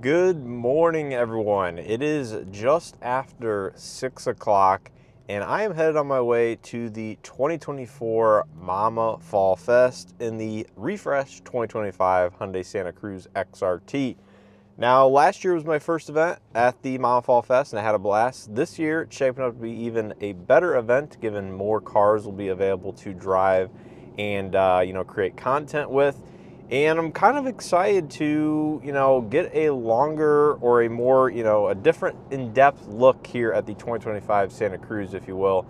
Good morning, everyone. It is just after 6 o'clock, and I am headed on my way to the 2024 Mama Fall Fest in the refreshed 2025 Hyundai Santa Cruz XRT. Now, last year was my first event at the Mama Fall Fest, and I had a blast. This year, it's shaping up to be even a better event, given more cars will be available to drive and create content with. And I'm kind of excited to, get a longer or a more, a different in-depth look here at the 2025 Santa Cruz, if you will,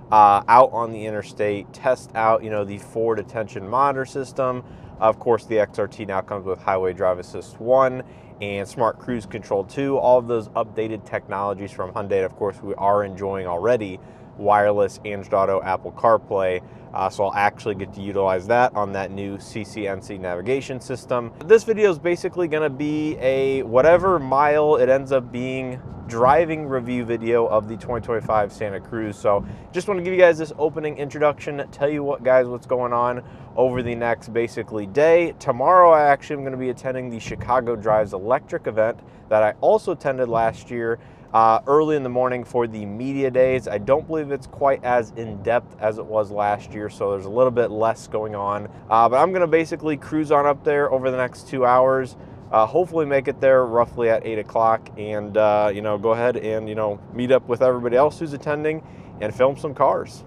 out on the interstate, test out, the forward attention monitor system. Of course, the XRT now comes with Highway Drive Assist 1 and Smart Cruise Control 2, all of those updated technologies from Hyundai. And of course, we are enjoying already wireless Android Auto, Apple CarPlay. So I'll actually get to utilize that on that new CCNC navigation system. This video is basically going to be a whatever mile it ends up being driving review video of the 2025 Santa Cruz. So just want to give you guys this opening introduction, tell you what's going on over the next basically day. Tomorrow I actually am going to be attending the Chicago Drives Electric event that I also attended last year. Early in the morning for the media days. I don't believe it's quite as in-depth as it was last year, so there's a little bit less going on. But I'm going to basically cruise on up there over the next 2 hours, hopefully make it there roughly at 8 o'clock, and go ahead and meet up with everybody else who's attending and film some cars.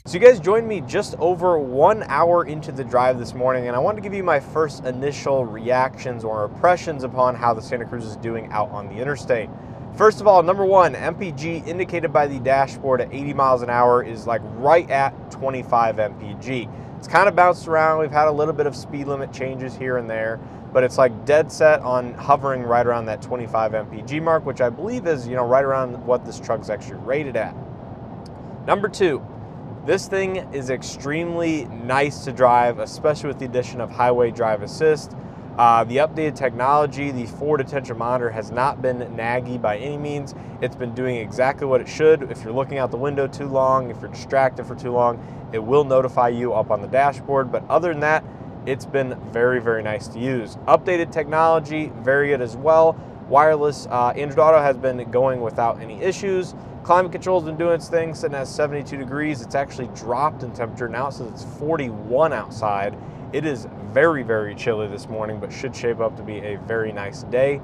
So you guys joined me just over 1 hour into the drive this morning, and I wanted to give you my first initial reactions or impressions upon how the Santa Cruz is doing out on the interstate. First of all, number one, MPG indicated by the dashboard at 80 miles an hour is like right at 25 MPG. It's kind of bounced around. We've had a little bit of speed limit changes here and there, but it's like dead set on hovering right around that 25 MPG mark, which I believe is, right around what this truck's actually rated at. Number two, this thing is extremely nice to drive, especially with the addition of Highway Drive Assist. The updated technology, the forward attention monitor has not been naggy by any means. It's been doing exactly what it should. If you're looking out the window too long, if you're distracted for too long, it will notify you up on the dashboard. But other than that, it's been very, very nice to use. Updated technology, very good as well. Wireless Android Auto has been going without any issues. Climate control's been doing its thing, sitting at 72 degrees. It's actually dropped in temperature. Now it says it's 41 outside. It is very, very chilly this morning, but should shape up to be a very nice day.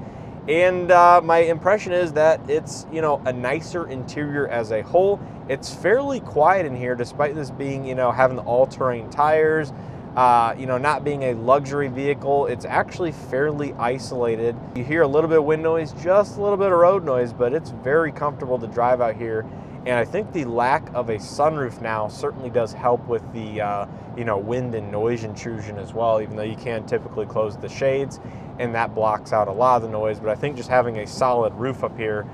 And my impression is that it's, a nicer interior as a whole. It's fairly quiet in here, despite this being, having the all-terrain tires, not being a luxury vehicle. It's actually fairly isolated. You hear a little bit of wind noise, just a little bit of road noise, but it's very comfortable to drive out here. And I think the lack of a sunroof now certainly does help with the, wind and noise intrusion as well, even though you can typically close the shades and that blocks out a lot of the noise. But I think just having a solid roof up here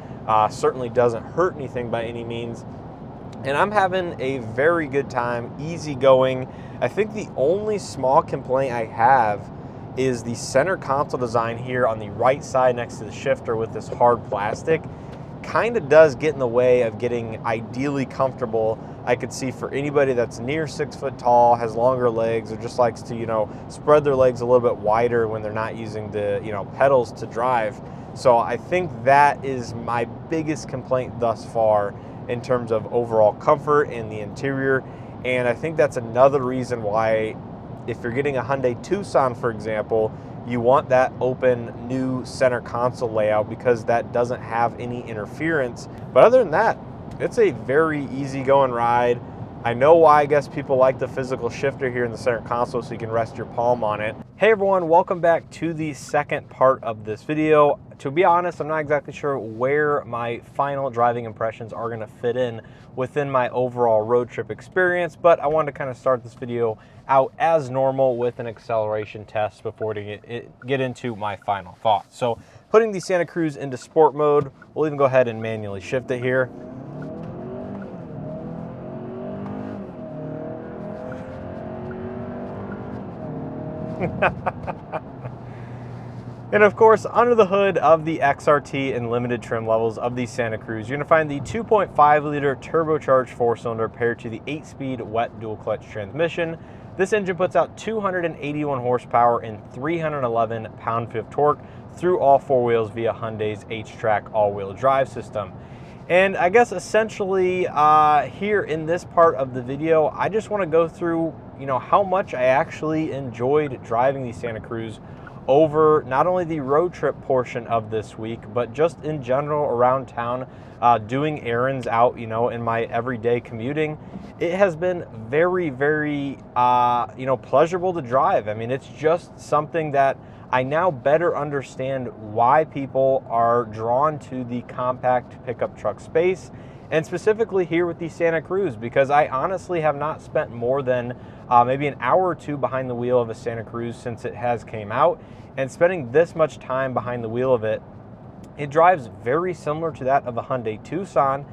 certainly doesn't hurt anything by any means. And I'm having a very good time, easy going. I think the only small complaint I have is the center console design here on the right side next to the shifter with this hard plastic. Kind of does get in the way of getting ideally comfortable. I could see for anybody that's near 6 foot tall, has longer legs, or just likes to, spread their legs a little bit wider when they're not using the, pedals to drive. So I think that is my biggest complaint thus far in terms of overall comfort and the interior. And I think that's another reason why, if you're getting a Hyundai Tucson, for example, you want that open new center console layout because that doesn't have any interference. But other than that, it's a very easygoing ride. I know why I guess people like the physical shifter here in the center console, so you can rest your palm on it. Hey everyone, welcome back to the second part of this video. To be honest, I'm not exactly sure where my final driving impressions are going to fit in within my overall road trip experience, but I wanted to kind of start this video out as normal with an acceleration test before to get into my final thoughts. So putting the Santa Cruz into sport mode, we'll even go ahead and manually shift it here. And of course, under the hood of the XRT and limited trim levels of the Santa Cruz, you're going to find the 2.5 liter turbocharged 4-cylinder paired to the 8-speed wet dual clutch transmission. This engine puts out 281 horsepower and 311 pound-feet of torque through all four wheels via Hyundai's H-Track all-wheel drive system. And I guess essentially here in this part of the video, I just want to go through, how much I actually enjoyed driving the Santa Cruz over not only the road trip portion of this week, but just in general around town, doing errands out, in my everyday commuting. It has been very, very, pleasurable to drive. I mean, it's just something that I now better understand why people are drawn to the compact pickup truck space, and specifically here with the Santa Cruz, because I honestly have not spent more than maybe an hour or two behind the wheel of a Santa Cruz since it has came out, and spending this much time behind the wheel of it, it drives very similar to that of a Hyundai Tucson.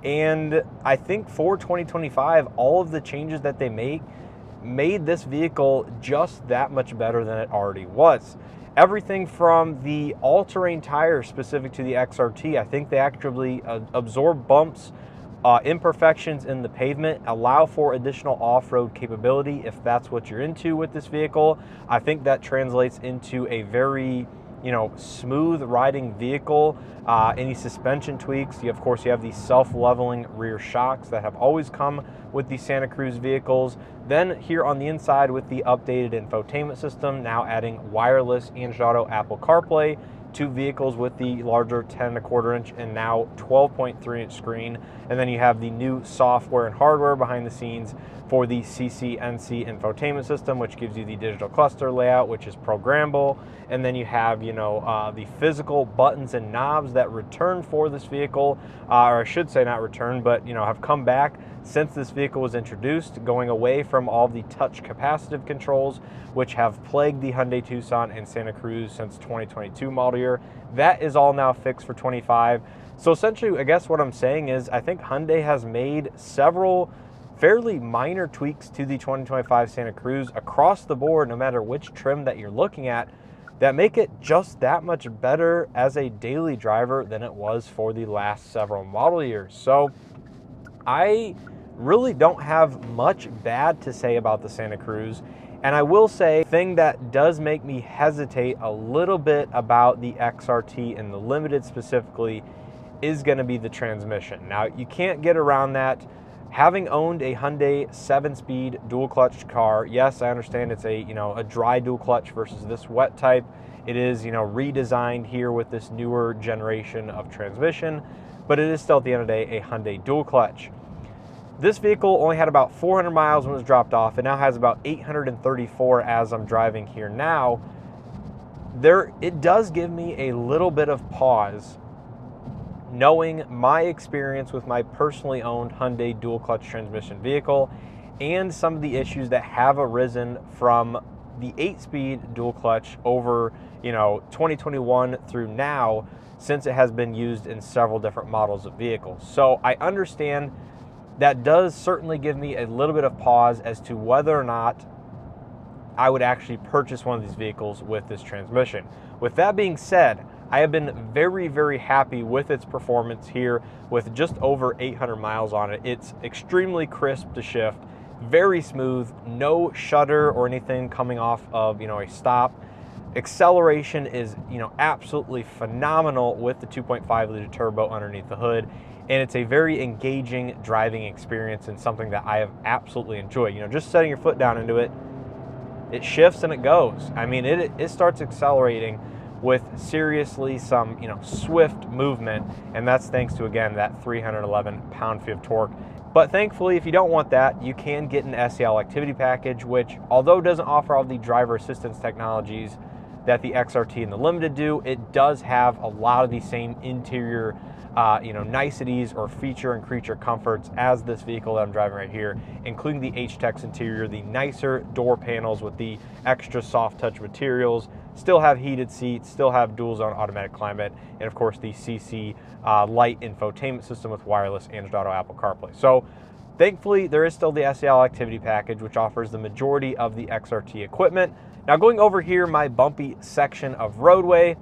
And I think for 2025, all of the changes that they made this vehicle just that much better than it already was. Everything from the all-terrain tires specific to the XRT, I think they actually absorb bumps, imperfections in the pavement, allow for additional off-road capability if that's what you're into with this vehicle. I think that translates into a very smooth riding vehicle. Any suspension tweaks, of course you have these self-leveling rear shocks that have always come with the Santa Cruz vehicles. Then here on the inside with the updated infotainment system, now adding wireless Android Auto, Apple CarPlay to vehicles with the larger 10.25 inch and now 12.3 inch screen. And then you have the new software and hardware behind the scenes for the CCNC infotainment system, which gives you the digital cluster layout, which is programmable. And then you have, the physical buttons and knobs that return for this vehicle, or I should say not return, but, have come back since this vehicle was introduced, going away from all the touch capacitive controls, which have plagued the Hyundai Tucson and Santa Cruz since 2022 model year. That is all now fixed for 25. So essentially, I guess what I'm saying is I think Hyundai has made several fairly minor tweaks to the 2025 Santa Cruz across the board, no matter which trim that you're looking at, that make it just that much better as a daily driver than it was for the last several model years. So I really don't have much bad to say about the Santa Cruz. And I will say, the thing that does make me hesitate a little bit about the XRT and the Limited specifically is going to be the transmission. Now, you can't get around that. Having owned a Hyundai 7-speed dual clutch car, yes, I understand it's a dry dual clutch versus this wet type. It is redesigned here with this newer generation of transmission, but it is still at the end of the day a Hyundai dual clutch. This vehicle only had about 400 miles when it was dropped off. It now has about 834 as I'm driving here now. It does give me a little bit of pause knowing my experience with my personally owned Hyundai dual clutch transmission vehicle and some of the issues that have arisen from the 8-speed dual clutch over 2021 through now, since it has been used in several different models of vehicles. So I understand that does certainly give me a little bit of pause as to whether or not I would actually purchase one of these vehicles with this transmission. With that being said, I have been very, very happy with its performance here with just over 800 miles on it. It's extremely crisp to shift, very smooth, no shudder or anything coming off of, a stop. Acceleration is, absolutely phenomenal with the 2.5 liter turbo underneath the hood. And it's a very engaging driving experience and something that I have absolutely enjoyed. Just setting your foot down into it, it shifts and it goes. I mean, it starts accelerating with seriously some, swift movement, and that's thanks to, again, that 311 pound-feet of torque. But thankfully, if you don't want that, you can get an SEL activity package, which, although doesn't offer all the driver assistance technologies that the XRT and the Limited do, it does have a lot of the same interior niceties or feature and creature comforts as this vehicle that I'm driving right here, including the H-Tex interior, the nicer door panels with the extra soft touch materials, still have heated seats, still have dual zone automatic climate, and of course the CC light infotainment system with wireless Android Auto, Apple CarPlay. So thankfully there is still the SEL activity package, which offers the majority of the XRT equipment. Now going over here my bumpy section of roadway,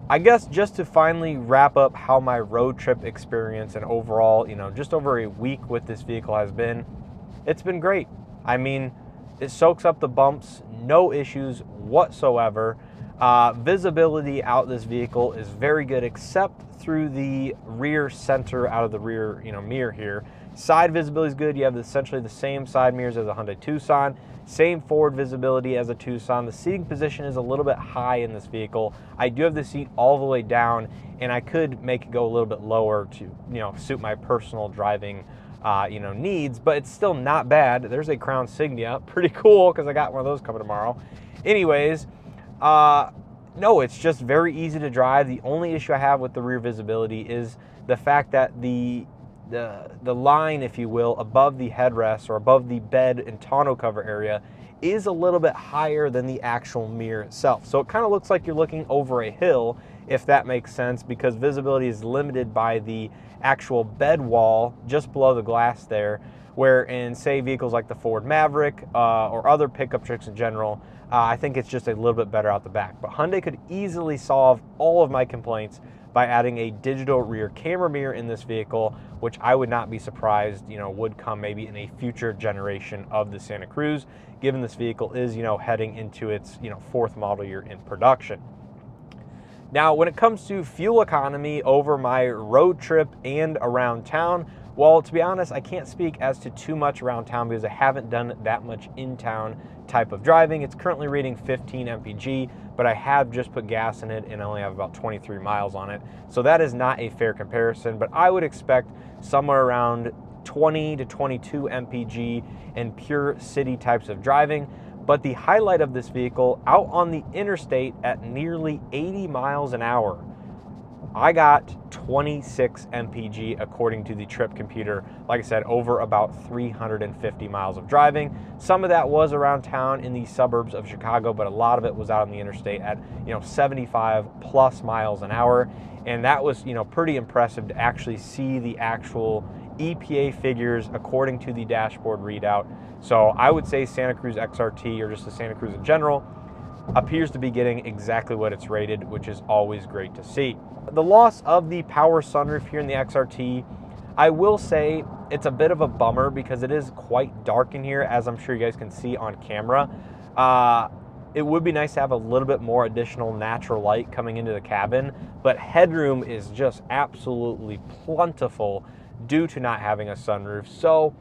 I guess just to finally wrap up how my road trip experience and overall, just over a week with this vehicle has been, it's been great. I mean, It soaks up the bumps, no issues whatsoever. Visibility out this vehicle is very good, except through the rear center out of the rear mirror here. Side visibility is good. You have essentially the same side mirrors as a Hyundai Tucson, same forward visibility as a Tucson. The seating position is a little bit high in this vehicle. I do have the seat all the way down, and I could make it go a little bit lower to suit my personal driving needs, but it's still not bad. There's a Crown Signia, pretty cool, because I got one of those coming tomorrow. Anyways, no, it's just very easy to drive. The only issue I have with the rear visibility is the fact that the line, if you will, above the headrest or above the bed and tonneau cover area is a little bit higher than the actual mirror itself. So it kind of looks like you're looking over a hill, if that makes sense, because visibility is limited by the actual bed wall just below the glass there, where in, say, vehicles like the Ford Maverick or other pickup trucks in general, I think it's just a little bit better out the back. But Hyundai could easily solve all of my complaints by adding a digital rear camera mirror in this vehicle, which I would not be surprised, would come maybe in a future generation of the Santa Cruz, given this vehicle is, heading into its, fourth model year in production. Now, when it comes to fuel economy over my road trip and around town, well, to be honest, I can't speak as to too much around town because I haven't done that much in-town type of driving. It's currently reading 15 mpg, but I have just put gas in it and I only have about 23 miles on it. So that is not a fair comparison, but I would expect somewhere around 20 to 22 mpg in pure city types of driving. But the highlight of this vehicle, out on the interstate at nearly 80 miles an hour, I got 26 mpg according to the trip computer. Like I said, over about 350 miles of driving. Some of that was around town in the suburbs of Chicago, but a lot of it was out on the interstate at 75 plus miles an hour. And that was pretty impressive to actually see the actual EPA figures according to the dashboard readout. So I would say Santa Cruz XRT, or just the Santa Cruz in general, appears to be getting exactly what it's rated, which is always great to see. The loss of the power sunroof here in the XRT, I will say it's a bit of a bummer because it is quite dark in here, as I'm sure you guys can see on camera. It would be nice to have a little bit more additional natural light coming into the cabin, but headroom is just absolutely plentiful due to not having a sunroof. So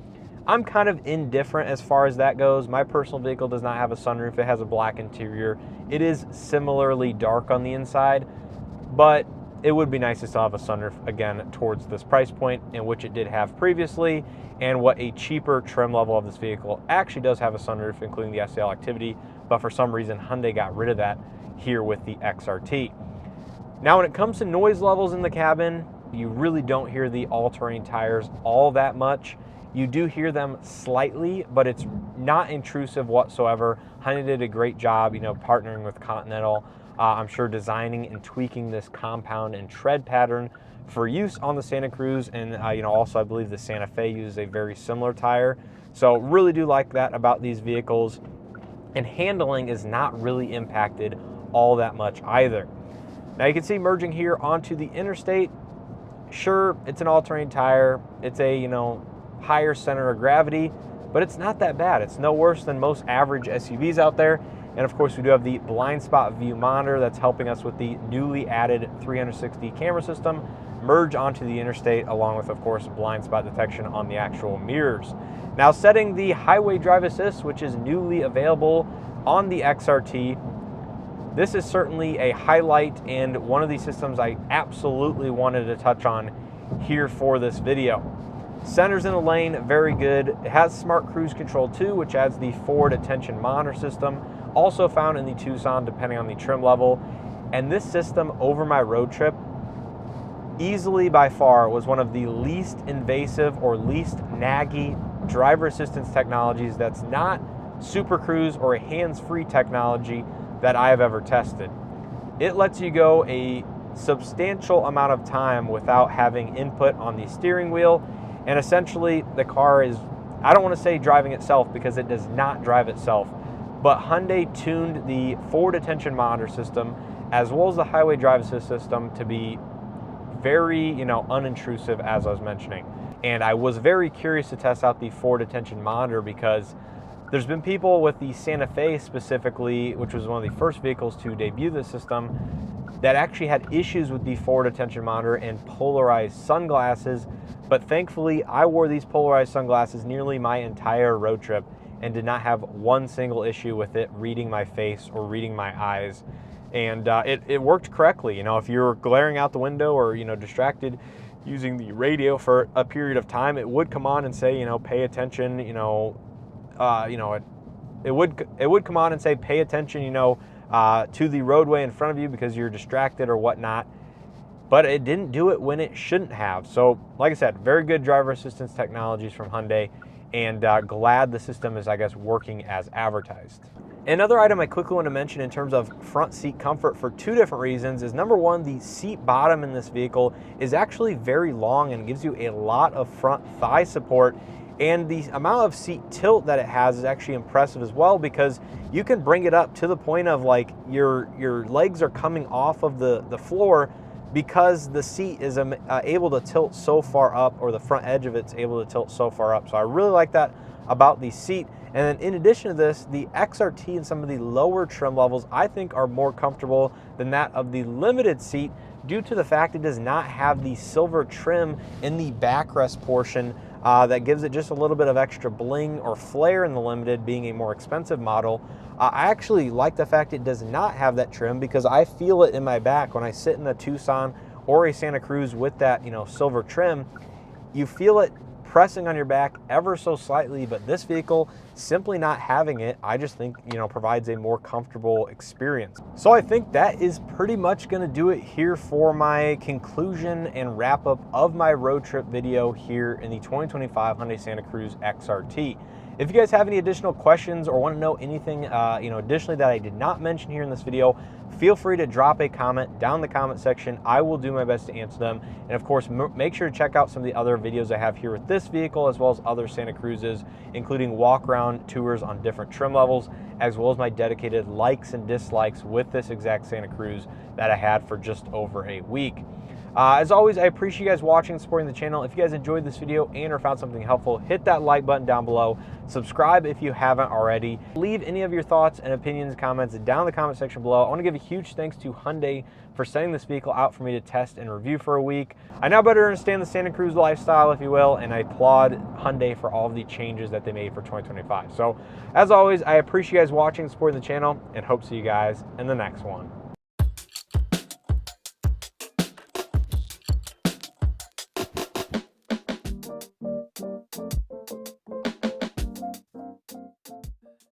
I'm kind of indifferent as far as that goes. My personal vehicle does not have a sunroof. It has a black interior. It is similarly dark on the inside, but it would be nice to still have a sunroof, again, towards this price point, in which it did have previously, and what a cheaper trim level of this vehicle actually does have a sunroof, including the SEL Activity, but for some reason Hyundai got rid of that here with the XRT. Now, when it comes to noise levels in the cabin, you really don't hear the all-terrain tires all that much. You do hear them slightly, but it's not intrusive whatsoever. Hyundai did a great job, partnering with Continental. I'm sure designing and tweaking this compound and tread pattern for use on the Santa Cruz, and also I believe the Santa Fe uses a very similar tire. So really do like that about these vehicles, and handling is not really impacted all that much either. Now you can see merging here onto the interstate. Sure, it's an all-terrain tire. It's a higher center of gravity, but it's not that bad. It's no worse than most average SUVs out there. And of course, we do have the blind spot view monitor that's helping us with the newly added 360 camera system merge onto the interstate, along with, of course, blind spot detection on the actual mirrors. Now, setting the highway drive assist, which is newly available on the XRT, this is certainly a highlight and one of the systems I absolutely wanted to touch on here for this video. Centers in the lane, very good. It has smart cruise control too, which adds the forward attention monitor system, also found in the Tucson depending on the trim level. And this system over my road trip, easily by far, was one of the least invasive or least naggy driver assistance technologies that's not Super Cruise or a hands-free technology that I have ever tested. It lets you go a substantial amount of time without having input on the steering wheel, and essentially the car is, I don't want to say driving itself because it does not drive itself, but Hyundai tuned the forward attention monitor system as well as the highway drive assist system to be very, unintrusive, as I was mentioning. And I was very curious to test out the forward attention monitor because There's been people with the Santa Fe specifically, which was one of the first vehicles to debut the system, that actually had issues with the forward attention monitor and polarized sunglasses. But thankfully, I wore these polarized sunglasses nearly my entire road trip and did not have one single issue with it reading my face or reading my eyes. And it worked correctly. You know, if you're glaring out the window or, you know, distracted using the radio for a period of time, it would come on and say, you know, pay attention, it would come on and say, pay attention, to the roadway in front of you because you're distracted or whatnot. But it didn't do it when it shouldn't have. So, like I said, very good driver assistance technologies from Hyundai, and glad the system is, I guess, working as advertised. Another item I quickly want to mention in terms of front seat comfort for two different reasons is, number one, the seat bottom in this vehicle is actually very long and gives you a lot of front thigh support. And the amount of seat tilt that it has is actually impressive as well, because you can bring it up to the point of like your legs are coming off of the floor, because the seat is able to tilt so far up, or the front edge of it's able to tilt so far up. So I really like that about the seat. And then in addition to this, the XRT and some of the lower trim levels I think are more comfortable than that of the limited seat, due to the fact it does not have the silver trim in the backrest portion that gives it just a little bit of extra bling or flair in the limited, being a more expensive model. I actually like the fact it does not have that trim, because I feel it in my back when I sit in a Tucson or a Santa Cruz with that, silver trim. You feel it pressing on your back ever so slightly, but this vehicle, simply not having it, I just think, provides a more comfortable experience. So I think that is pretty much going to do it here for my conclusion and wrap up of my road trip video here in the 2025 Hyundai Santa Cruz XRT. If you guys have any additional questions or want to know anything, additionally that I did not mention here in this video, feel free to drop a comment down in the comment section. I will do my best to answer them. And of course, make sure to check out some of the other videos I have here with this vehicle, as well as other Santa Cruzes, including walk around tours on different trim levels, as well as my dedicated likes and dislikes with this exact Santa Cruz that I had for just over a week. As always, I appreciate you guys watching and supporting the channel. If you guys enjoyed this video and or found something helpful, hit that like button down below. Subscribe if you haven't already. Leave any of your thoughts and opinions, comments down in the comment section below. I want to give a huge thanks to Hyundai for sending this vehicle out for me to test and review for a week. I now better understand the Santa Cruz lifestyle, if you will, and I applaud Hyundai for all of the changes that they made for 2025. So, as always, I appreciate you guys watching and supporting the channel, and hope to see you guys in the next one.